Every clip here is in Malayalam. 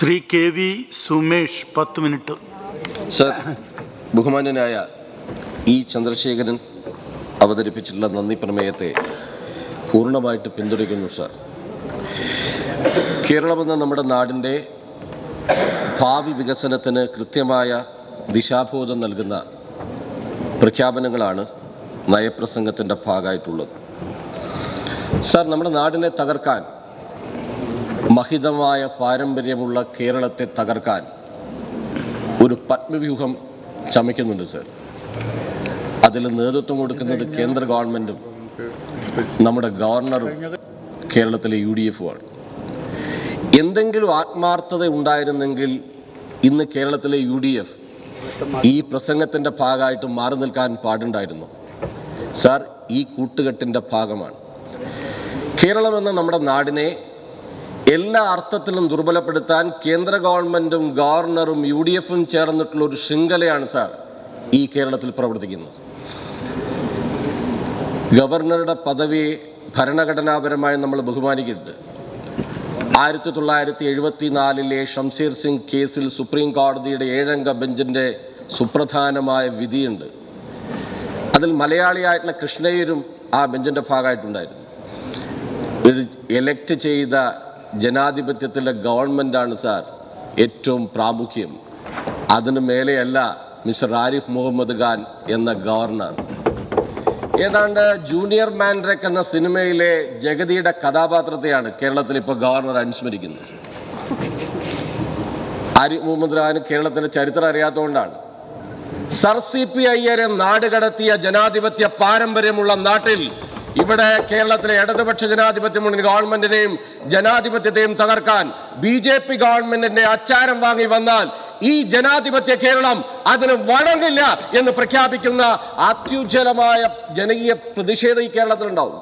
Shri K V Sumesh 10 minute. Sir, ബഹുമാന്യനായ ഇ ചന്ദ്രശേഖരൻ അവതരിപ്പിച്ചിട്ടുള്ള നന്ദി പ്രമേയത്തെ പൂർണ്ണമായിട്ട് പിന്തുണയ്ക്കുന്നു. സർ, കേരളമെന്ന നമ്മുടെ നാടിൻ്റെ ഭാവി വികസനത്തിന് കൃത്യമായ ദിശാബോധം നൽകുന്ന പ്രഖ്യാപനങ്ങളാണ് നയപ്രസംഗത്തിൻ്റെ ഭാഗമായിട്ടുള്ളത്. സർ, നമ്മുടെ നാടിനെ തകർക്കാൻ, മഹിതമായ പാരമ്പര്യമുള്ള കേരളത്തെ തകർക്കാൻ ഒരു പത്മവ്യൂഹം ചമയ്ക്കുന്നുണ്ട്. സർ, അതിൽ നേതൃത്വം കൊടുക്കുന്നത് കേന്ദ്ര ഗവൺമെൻറ്റും നമ്മുടെ ഗവർണറും കേരളത്തിലെ UDF-ഉമാണ്. എന്തെങ്കിലും ആത്മാർത്ഥത ഉണ്ടായിരുന്നെങ്കിൽ ഇന്ന് കേരളത്തിലെ UDF ഈ പ്രസംഗത്തിൻ്റെ ഭാഗമായിട്ട് മാറി നിൽക്കാൻ പാടുണ്ടായിരുന്നു. സാർ, ഈ കൂട്ടുകെട്ടിൻ്റെ ഭാഗമാണ്. കേരളമെന്ന നമ്മുടെ നാടിനെ എല്ലാ അർത്ഥത്തിലും ദുർബലപ്പെടുത്താൻ കേന്ദ്ര ഗവൺമെൻറ്റും ഗവർണറും UDF-ഉം ചേർന്നിട്ടുള്ള ഒരു ശൃംഖലയാണ് സാർ ഈ കേരളത്തിൽ പ്രവർത്തിക്കുന്നത്. ഗവർണറുടെ പദവിയെ ഭരണഘടനാപരമായി നമ്മൾ ബഹുമാനിക്കുന്നുണ്ട്. 1974 ഷംസീർ സിംഗ് കേസിൽ സുപ്രീം കോടതിയുടെ 7-അംഗ ബെഞ്ചിൻ്റെ സുപ്രധാനമായ വിധിയുണ്ട്. അതിൽ മലയാളിയായിട്ടുള്ള കൃഷ്ണയ്യരും ആ ബെഞ്ചിൻ്റെ ഭാഗമായിട്ടുണ്ടായിരുന്നു. ഒരു എലക്ട് ചെയ്ത ജനാധിപത്യത്തിലെ ഗവൺമെൻറ്റാണ് സാർ ഏറ്റവും പ്രാമുഖ്യം. അതിനു മേലെയല്ല മിസ്റ്റർ ആരിഫ് മുഹമ്മദ് ഖാൻ എന്ന ഗവർണർ. ഏതാണ്ട് ജൂനിയർ മാൻഡ്രേക്ക് എന്ന സിനിമയിലെ ജഗതിയുടെ കഥാപാത്രത്തെയാണ് കേരളത്തിൽ ഇപ്പോൾ ഗവർണർ അനുസ്മരിക്കുന്നത്. ആരിഫ് മുഹമ്മദ് ഖാൻ കേരളത്തിലെ ചരിത്രം അറിയാത്തതുകൊണ്ടാണ്. സർ CP അയ്യരെ നാട് കടത്തിയ ജനാധിപത്യ പാരമ്പര്യമുള്ള നാട്ടിൽ ഇവിടെ കേരളത്തിലെ ഇടതുപക്ഷ ജനാധിപത്യ മുന്നണി ഗവൺമെന്റിനെയും ജനാധിപത്യത്തെയും തകർക്കാൻ BJP ഗവൺമെന്റിന്റെ അച്ചാരം വാങ്ങി വന്നാൽ ഈ ജനാധിപത്യ കേരളം അതിന് വഴങ്ങില്ല എന്ന് പ്രഖ്യാപിക്കുന്ന അത്യുജ്വലമായ ജനകീയ പ്രതിഷേധം ഈ കേരളത്തിലുണ്ടാവും.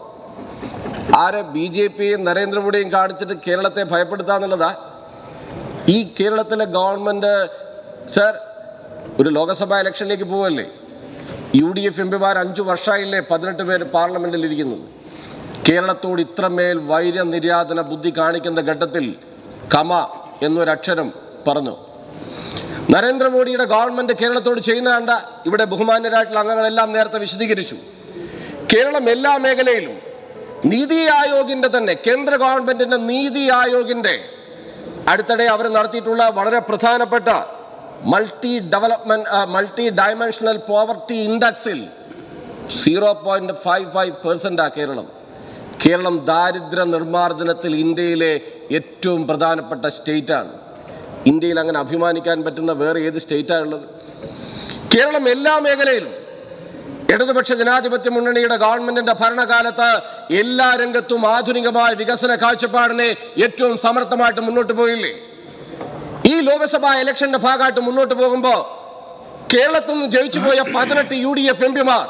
ആരെ BJPയും നരേന്ദ്രമോദിയും കാണിച്ചിട്ട് കേരളത്തെ ഭയപ്പെടുത്താന്നുള്ളതാ? ഈ കേരളത്തിലെ ഗവൺമെന്റ് സർ ഒരു ലോക്സഭാ ഇലക്ഷനിലേക്ക് പോവല്ലേ? UDF MP-മാർ 5 വർഷമായില്ലേ 18 പേര് പാർലമെന്റിൽ ഇരിക്കുന്നത്. കേരളത്തോട് ഇത്രമേൽ വൈര്യനിര്യാതന ബുദ്ധി കാണിക്കുന്ന ഘട്ടത്തിൽ കമ എന്നൊരക്ഷരം പറഞ്ഞു. നരേന്ദ്രമോദിയുടെ ഗവൺമെന്റ് കേരളത്തോട് ചെയ്യുന്ന കണ്ട ഇവിടെ ബഹുമാന്യരായിട്ടുള്ള അംഗങ്ങളെല്ലാം നേരത്തെ വിശദീകരിച്ചു. കേരളം എല്ലാ മേഖലയിലും നീതി ആയോഗിന്റെ തന്നെ കേന്ദ്ര ഗവൺമെന്റിന്റെ നീതി ആയോഗിന്റെ അടുത്തിടെ അവർ നടത്തിയിട്ടുള്ള വളരെ പ്രധാനപ്പെട്ട മൾട്ടി ഡയമെൻഷണൽ പോവർട്ടി ഇൻഡെക്സിൽ 0.55% കേരളം ദാരിദ്ര്യ നിർമ്മാർജ്ജനത്തിൽ ഇന്ത്യയിലെ ഏറ്റവും പ്രധാനപ്പെട്ട സ്റ്റേറ്റാണ്. ഇന്ത്യയിൽ അങ്ങനെ അഭിമാനിക്കാൻ പറ്റുന്ന വേറെ ഏത് സ്റ്റേറ്റാണ് ഉള്ളത്? കേരളം എല്ലാ മേഖലയിലും ഇടതുപക്ഷ ജനാധിപത്യ മുന്നണിയുടെ ഗവൺമെന്റിന്റെ ഭരണകാലത്ത് എല്ലാ രംഗത്തും ആധുനികമായ വികസന കാഴ്ചപ്പാടിനെ ഏറ്റവും സമർത്ഥമായിട്ട് മുന്നോട്ട് പോയില്ലേ? ഈ ലോക്സഭാ ഇലക്ഷന്റെ ഭാഗമായിട്ട് മുന്നോട്ട് പോകുമ്പോൾ കേരളത്തിൽ നിന്ന് ജയിച്ചു പോയ 18 UDF MP-മാർ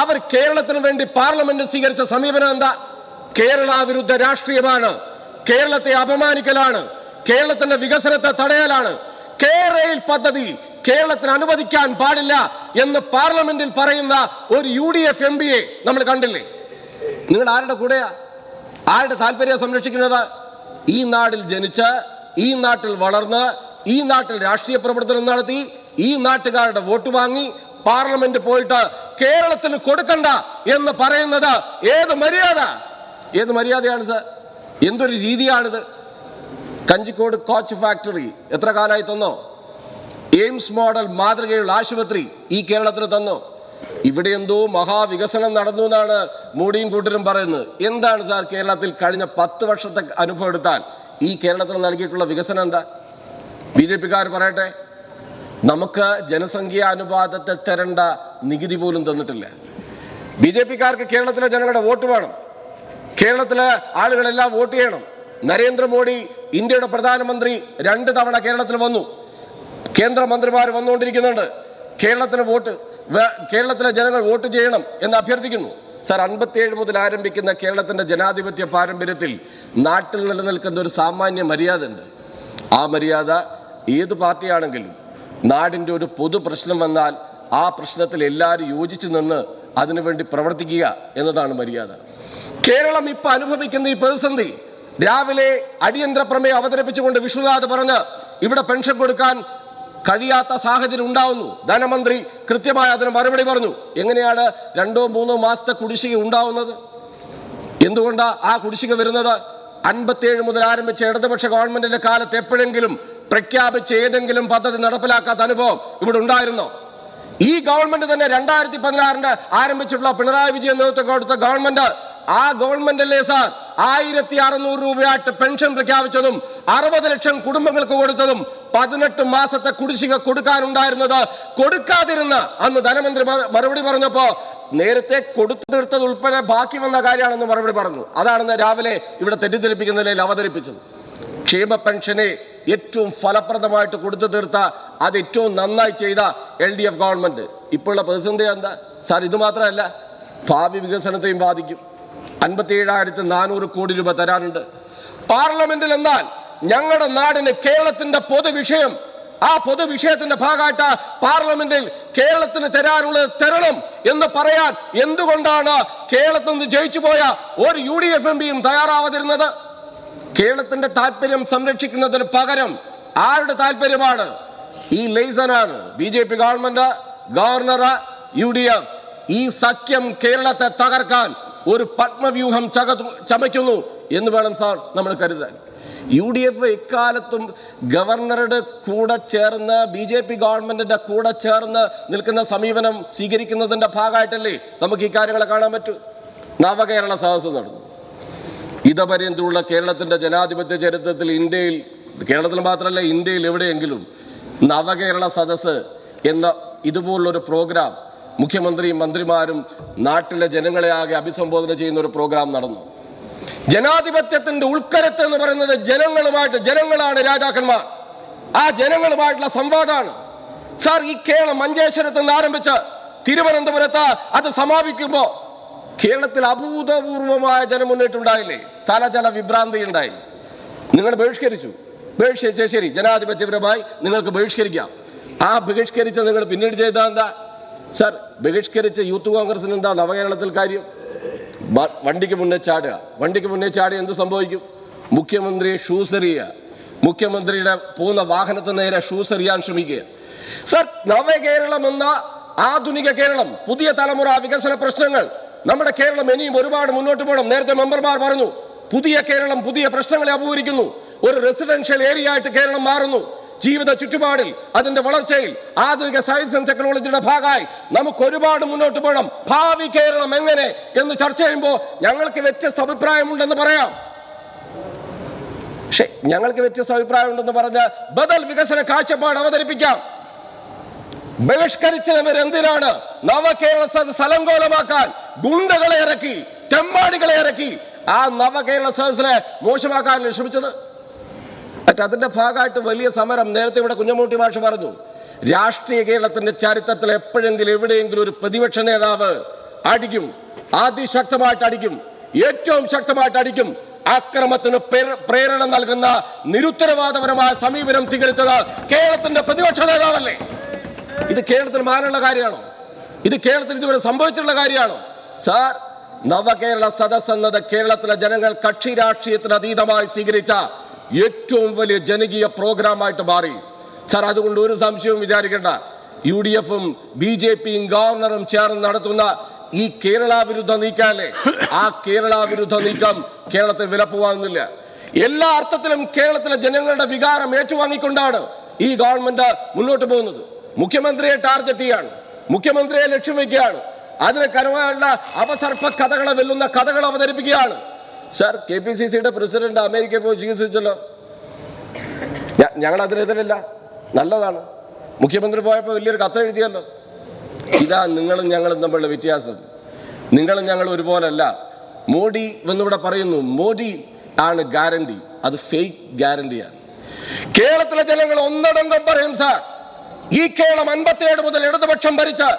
അവർ കേരളത്തിന് വേണ്ടി പാർലമെന്റ് സ്വീകരിച്ച സമീപനം എന്താ? കേരള വിരുദ്ധ രാഷ്ട്രീയമാണ്, കേരളത്തെ അപമാനിക്കലാണ്, കേരളത്തിന്റെ വികസനത്തെ തടയലാണ്. കേരയിൽ പദ്ധതി കേരളത്തിന് അനുവദിക്കാൻ പാടില്ല എന്ന് പാർലമെന്റിൽ പറയുന്ന ഒരു UDF MP-യെ നമ്മൾ കണ്ടില്ലേ? നിങ്ങൾ ആരുടെ കൂടെയാ? ആരുടെ താല്പര്യം സംരക്ഷിക്കുന്നത്? ഈ നാടിൽ ജനിച്ച്, ഈ നാട്ടിൽ വളർന്ന്, ഈ നാട്ടിൽ രാഷ്ട്രീയ പ്രവർത്തനം നടത്തി, ഈ നാട്ടുകാരുടെ വോട്ട് വാങ്ങി പാർലമെന്റ് പോയിട്ട് കേരളത്തിന് കൊടുക്കണ്ട എന്ന് പറയുന്നത് ഏത് മര്യാദയാണ് സർ? എന്തൊരു രീതിയാണിത്? കഞ്ചിക്കോട് കോച്ച് ഫാക്ടറി എത്ര കാലമായി തന്നോ? എയിംസ് മോഡൽ മാതൃകയുള്ള ആശുപത്രി ഈ കേരളത്തിന് തന്നോ? ഇവിടെ എന്തോ മഹാവികസനം നടന്നു എന്നാണ് മോഡിയും കൂട്ടരും പറയുന്നത്. എന്താണ് സാർ കേരളത്തിൽ കഴിഞ്ഞ 10 വർഷത്തെ അനുഭവം എടുത്താൽ ഈ കേരളത്തിൽ നൽകിയിട്ടുള്ള വികസനം എന്താ? BJP-കാർ പറയട്ടെ, നമുക്ക് ജനസംഖ്യാ അനുപാതത്തിൽ തരേണ്ട നികുതി പോലും തന്നിട്ടില്ല. BJP-കാർക്ക് കേരളത്തിലെ ജനങ്ങളുടെ വോട്ട് വേണം, കേരളത്തിലെ ആളുകളെല്ലാം വോട്ട് ചെയ്യണം. നരേന്ദ്രമോദി ഇന്ത്യയുടെ പ്രധാനമന്ത്രി 2 തവണ കേരളത്തിൽ വന്നു, കേന്ദ്രമന്ത്രിമാർ വന്നുകൊണ്ടിരിക്കുന്നുണ്ട്. കേരളത്തിലെ ജനങ്ങൾ വോട്ട് ചെയ്യണം എന്ന് അഭ്യർത്ഥിക്കുന്നു. സർ, 57 മുതൽ ആരംഭിക്കുന്ന കേരളത്തിന്റെ ജനാധിപത്യ പാരമ്പര്യത്തിൽ നാട്ടിൽ നിലനിൽക്കുന്ന ഒരു സാമാന്യ മര്യാദ ഉണ്ട്. ആ മര്യാദ ഏത് പാർട്ടിയാണെങ്കിലും നാടിൻ്റെ ഒരു പൊതു പ്രശ്നം വന്നാൽ ആ പ്രശ്നത്തിൽ എല്ലാവരും യോജിച്ചു നിന്ന് അതിനുവേണ്ടി പ്രവർത്തിക്കുക എന്നതാണ് മര്യാദ. കേരളം ഇപ്പൊ അനുഭവിക്കുന്ന ഈ പ്രതിസന്ധി രാവിലെ അടിയന്തര പ്രമേയം അവതരിപ്പിച്ചുകൊണ്ട് വിഷ്ണുനാഥ് പറഞ്ഞ് ഇവിടെ പെൻഷൻ കൊടുക്കാൻ കഴിയാത്ത സാഹചര്യം ഉണ്ടാവുന്നു. ധനമന്ത്രി കൃത്യമായി അതിന് മറുപടി പറഞ്ഞു. എങ്ങനെയാണ് 2-3 മാസത്തെ കുടിശ്ശിക ഉണ്ടാവുന്നത്? എന്തുകൊണ്ടാ ആ കുടിശ്ശിക വരുന്നത്? 57 മുതൽ ആരംഭിച്ച ഇടതുപക്ഷ ഗവൺമെന്റിന്റെ കാലത്ത് എപ്പോഴെങ്കിലും പ്രഖ്യാപിച്ച ഏതെങ്കിലും പദ്ധതി നടപ്പിലാക്കാത്ത അനുഭവം ഇവിടെ ഉണ്ടായിരുന്നോ? ഈ ഗവൺമെന്റ് തന്നെ 2016 ആരംഭിച്ചിട്ടുള്ള പിണറായി വിജയൻ നേതൃത്വം കൊടുത്ത ഗവൺമെന്റ്, ആ ഗവൺമെന്റല്ലേ സാർ 1600 രൂപയായിട്ട് പെൻഷൻ പ്രഖ്യാപിച്ചതും 60 ലക്ഷം കുടുംബങ്ങൾക്ക് കൊടുത്തതും 18 മാസത്തെ കുടിശ്ശിക കൊടുക്കാനുണ്ടായിരുന്നത് കൊടുക്കാതിരുന്ന അന്ന് ധനമന്ത്രി മറുപടി പറഞ്ഞപ്പോ നേരത്തെ കൊടുത്തു തീർത്തത് ഉൾപ്പെടെ ബാക്കി വന്ന കാര്യമാണെന്ന് മറുപടി പറഞ്ഞു. അതാണെന്ന് രാവിലെ ഇവിടെ തെറ്റിദ്ധരിപ്പിക്കുന്ന നിലയിൽ അവതരിപ്പിച്ചത്. ക്ഷേമ പെൻഷനെ ഏറ്റവും ഫലപ്രദമായിട്ട് കൊടുത്തു തീർത്ത, അത് ഏറ്റവും നന്നായി ചെയ്ത LDF ഗവൺമെന്റ്. ഇപ്പോഴുള്ള പ്രതിസന്ധി എന്താ സാർ? ഇത് മാത്രമല്ല, ഭാവി വികസനത്തെയും ബാധിക്കും. 57,400 കോടി രൂപ തരാനുണ്ട് പാർലമെന്റിൽ. എന്നാൽ ഞങ്ങളുടെ നാടിന് കേരളത്തിന്റെ പൊതുവിഷയം, ആ പൊതുവിഷയത്തിന്റെ ഭാഗമായിട്ട് പാർലമെന്റിൽ കേരളത്തിന് തരാനുള്ളത് തരണം എന്ന് പറയാൻ എന്തുകൊണ്ടാണ് കേരളത്തിൽ നിന്ന് ജയിച്ചു പോയ ഒരു UDF MPയും തയ്യാറാവാതിരുന്നത്? കേരളത്തിന്റെ താല്പര്യം സംരക്ഷിക്കുന്നതിന് പകരം ആരുടെ താല്പര്യമാണ്? ഈ ലേസനാണ് BJP ഗവൺമെന്റ്, ഗവർണർ, UDF. ഈ സഖ്യം കേരളത്തെ തകർക്കാൻ ഒരു പത്മവ്യൂഹം ചമയ്ക്കുന്നു എന്ന് വേണം സാർ നമ്മൾ കരുതാൻ. UDF എക്കാലത്തും ഗവർണറുടെ കൂടെ ചേർന്ന് BJP ഗവൺമെന്റിന്റെ കൂടെ ചേർന്ന് നിൽക്കുന്ന സമീപനം സ്വീകരിക്കുന്നതിന്റെ ഭാഗമായിട്ടല്ലേ നമുക്ക് ഈ കാര്യങ്ങളെ കാണാൻ പറ്റൂ. നവകേരള സദസ്സ് നടന്നു. ഇതപര്യന്തമുള്ള കേരളത്തിന്റെ ജനാധിപത്യ ചരിത്രത്തിൽ, ഇന്ത്യയിൽ, കേരളത്തിൽ മാത്രമല്ല ഇന്ത്യയിൽ എവിടെയെങ്കിലും നവകേരള സദസ്സ് എന്ന ഇതുപോലുള്ളൊരു പ്രോഗ്രാം മുഖ്യമന്ത്രിയും മന്ത്രിമാരും നാട്ടിലെ ജനങ്ങളെ ആകെ അഭിസംബോധന ചെയ്യുന്ന ഒരു പ്രോഗ്രാം നടന്നു. ജനാധിപത്യത്തിന്റെ ഉൾക്കരത്ത് എന്ന് പറയുന്നത് ജനങ്ങളുമായിട്ട്, ജനങ്ങളാണ് രാജാക്കന്മാർ, ആ ജനങ്ങളുമായിട്ടുള്ള സംവാദമാണ് സാർ. ഈ കേരളം മഞ്ചേശ്വരത്ത് നിന്ന് ആരംഭിച്ച് തിരുവനന്തപുരത്ത് അത് സമാപിക്കുമ്പോ കേരളത്തിൽ അഭൂതപൂർവമായ ജനമുന്നേറ്റുണ്ടായില്ലേ? സ്ഥലജല വിഭ്രാന്തി ഉണ്ടായി. നിങ്ങൾ ബഹിഷ്കരിച്ചു. ശരി, ജനാധിപത്യപരമായി നിങ്ങൾക്ക് ബഹിഷ്കരിക്കാം. ആ ബഹിഷ്കരിച്ച് നിങ്ങൾ പിന്നീട് ചെയ്ത എന്താ സാർ? ബഹിഷ്കരിച്ച് യൂത്ത് കോൺഗ്രസിന് എന്താ നവകേരളത്തിൽ കാര്യം? വണ്ടിക്ക് മുന്നേ ചാടുക. വണ്ടിക്ക് മുന്നേ ചാടി എന്ത് സംഭവിക്കും? മുഖ്യമന്ത്രിയെ ഷൂസ് എറിയുക, മുഖ്യമന്ത്രിയുടെ പോകുന്ന വാഹനത്തിന് നേരെ ഷൂസ് എറിയാൻ ശ്രമിക്കുക. സാർ, നവകേരളം എന്ന ആധുനിക കേരളം, പുതിയ തലമുറ, വികസന പ്രശ്നങ്ങൾ, നമ്മുടെ കേരളം ഇനിയും ഒരുപാട് മുന്നോട്ട് പോകണം. നേരത്തെ മെമ്പർമാർ പറഞ്ഞു, പുതിയ കേരളം പുതിയ പ്രശ്നങ്ങളെ അഭിമുഖീകരിക്കുന്നു. ഒരു റെസിഡൻഷ്യൽ ഏരിയ ആയിട്ട് കേരളം മാറുന്നു. ജീവിത ചുറ്റുപാടിൽ, അതിന്റെ വളർച്ചയിൽ, ആധുനിക സയൻസ് ആൻഡ് ടെക്നോളജിയുടെ ഭാഗമായി നമുക്ക് ഒരുപാട് മുന്നോട്ട് പോകണം. ഭാവി കേരളം എങ്ങനെ എന്ന് ചർച്ച ചെയ്യുമ്പോൾ ഞങ്ങൾക്ക് വ്യത്യസ്ത അഭിപ്രായമുണ്ടെന്ന് പറയാം. പക്ഷെ ഞങ്ങൾക്ക് വ്യത്യസ്ത അഭിപ്രായമുണ്ടെന്ന് പറഞ്ഞ ബദൽ വികസന കാഴ്ചപ്പാട് അവതരിപ്പിക്കാം. ബഹിഷ്കരിച്ചവർ എന്തിനാണ് നവകേരള സദസ്സ് അലങ്കോലമാക്കാൻ ഗുണ്ടകളെ ഇറക്കി, തെമ്മാടികളെ ഇറക്കി ആ നവകേരള സദസ്സിനെ മോശമാക്കാൻ ശ്രമിച്ചത്? അതിന്റെ ഭാഗമായിട്ട് വലിയ സമരം നേരത്തെ ഇവിടെ കുഞ്ഞമ്മൂട്ടി മാഷ് പറഞ്ഞു. രാഷ്ട്രീയ കേരളത്തിന്റെ ചരിത്രത്തിൽ എപ്പോഴെങ്കിലും എവിടെയെങ്കിലും ഒരു പ്രതിപക്ഷ നേതാവ് അടിക്കും, അതിശക്തമായിട്ട് അടിക്കും, ഏറ്റവും ശക്തമായിട്ട് അടിക്കും. അക്രമത്തിന് പ്രേരണ നൽകുന്ന നിരുത്തരവാദപരമായ സമീപനം സ്വീകരിച്ചത് കേരളത്തിന്റെ പ്രതിപക്ഷ നേതാവല്ലേ? ഇത് കേരളത്തിന് മാറാനുള്ള കാര്യമാണോ? ഇത് കേരളത്തിൽ ഇതുവരെ സംഭവിച്ചിട്ടുള്ള കാര്യമാണോ? സാർ, നവകേരള സദസ് എന്നത് കേരളത്തിലെ ജനങ്ങൾ കക്ഷി രാഷ്ട്രീയത്തിന് അതീതമായി സ്വീകരിച്ച ഏറ്റവും വലിയ ജനകീയ പ്രോഗ്രാമായിട്ട് മാറി. സാർ, അതുകൊണ്ട് ഒരു സംശയവും വിചാരിക്കേണ്ട. UDFും BJPയും ഗവർണറും ചേർന്ന് നടത്തുന്ന ഈ കേരള വിരുദ്ധ നീക്കമല്ലേ, ആ കേരള വിരുദ്ധ നീക്കം കേരളത്തിൽ വിലപ്പോവാകുന്നില്ല. എല്ലാ അർത്ഥത്തിലും കേരളത്തിലെ ജനങ്ങളുടെ വികാരം ഏറ്റുവാങ്ങിക്കൊണ്ടാണ് ഈ ഗവൺമെന്റ് മുന്നോട്ട് പോകുന്നത്. മുഖ്യമന്ത്രിയെ ടാർഗറ്റ് ചെയ്യാണ്, മുഖ്യമന്ത്രിയെ ലക്ഷ്യം വയ്ക്കുകയാണ്, അതിന് കരമായുള്ള അപസർപ്പ കഥകളെ വെല്ലുന്ന കഥകൾ അവതരിപ്പിക്കുകയാണ്. സാർ, KPCCയുടെ പ്രസിഡന്റ് അമേരിക്കയിൽ പോയി ചികിത്സിച്ചല്ലോ. ഞങ്ങൾ അതിനെതിരല്ല, നല്ലതാണ്. മുഖ്യമന്ത്രി പോയപ്പോൾ വലിയൊരു കത്ത് എഴുതിയല്ലോ. ഇതാ നിങ്ങളും ഞങ്ങളും തമ്മിലുള്ള വ്യത്യാസം. നിങ്ങളും ഞങ്ങൾ ഒരുപോലല്ല. മോഡി എന്നിവിടെ പറയുന്നു, മോഡി ആണ് ഗ്യാരണ്ടി, അത് ഫേക്ക് ഗ്യാരണ്ടിയാണ്. കേരളത്തിലെ ജനങ്ങൾ ഒന്നടങ്കം പറയും സാർ, ഈ കേരളം 57 മുതൽ ഇടതുപക്ഷം ഭരിച്ച്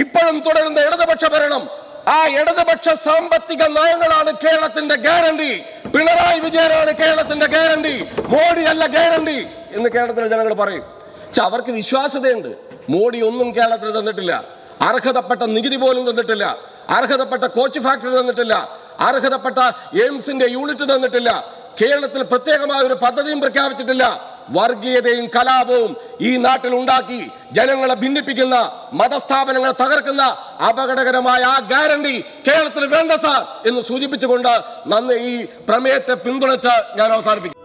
ഇപ്പോഴും തുടരുന്ന ഇടതുപക്ഷ ഭരണം, ആ ഇടതുപക്ഷ സാമ്പത്തിക നയങ്ങളാണ് കേരളത്തിന്റെ ഗ്യാരണ്ടി. പിണറായി വിജയനാണ് കേരളത്തിന്റെ ഗ്യാരണ്ടി, മോഡി അല്ല ഗ്യാരണ്ടി എന്ന് കേരളത്തിലെ ജനങ്ങൾ പറയും. അവർക്ക് വിശ്വാസ്യതയുണ്ട്. മോഡി ഒന്നും കേരളത്തിൽ തന്നിട്ടില്ല. അർഹതപ്പെട്ട നികുതി പോലും തന്നിട്ടില്ല, അർഹതപ്പെട്ട കോച്ച് ഫാക്ടറി തന്നിട്ടില്ല, അർഹതപ്പെട്ട എയിംസിന്റെ യൂണിറ്റ് തന്നിട്ടില്ല. കേരളത്തിൽ പ്രത്യേകമായ ഒരു പദ്ധതിയും പ്രഖ്യാപിച്ചിട്ടില്ല. വർഗീയതയും കലാപവും ഈ നാട്ടിൽ ഉണ്ടാക്കി ജനങ്ങളെ ഭിന്നിപ്പിക്കുന്ന, മതസ്ഥാപനങ്ങളെ തകർക്കുന്ന അപകടകരമായ ആ ഗ്യാരണ്ടി കേരളത്തിൽ വേണ്ട സാർ എന്ന് സൂചിപ്പിച്ചുകൊണ്ട് ഈ പ്രമേയത്തെ പിന്തുണച്ച് ഞാൻ അവസാനിപ്പിക്കും.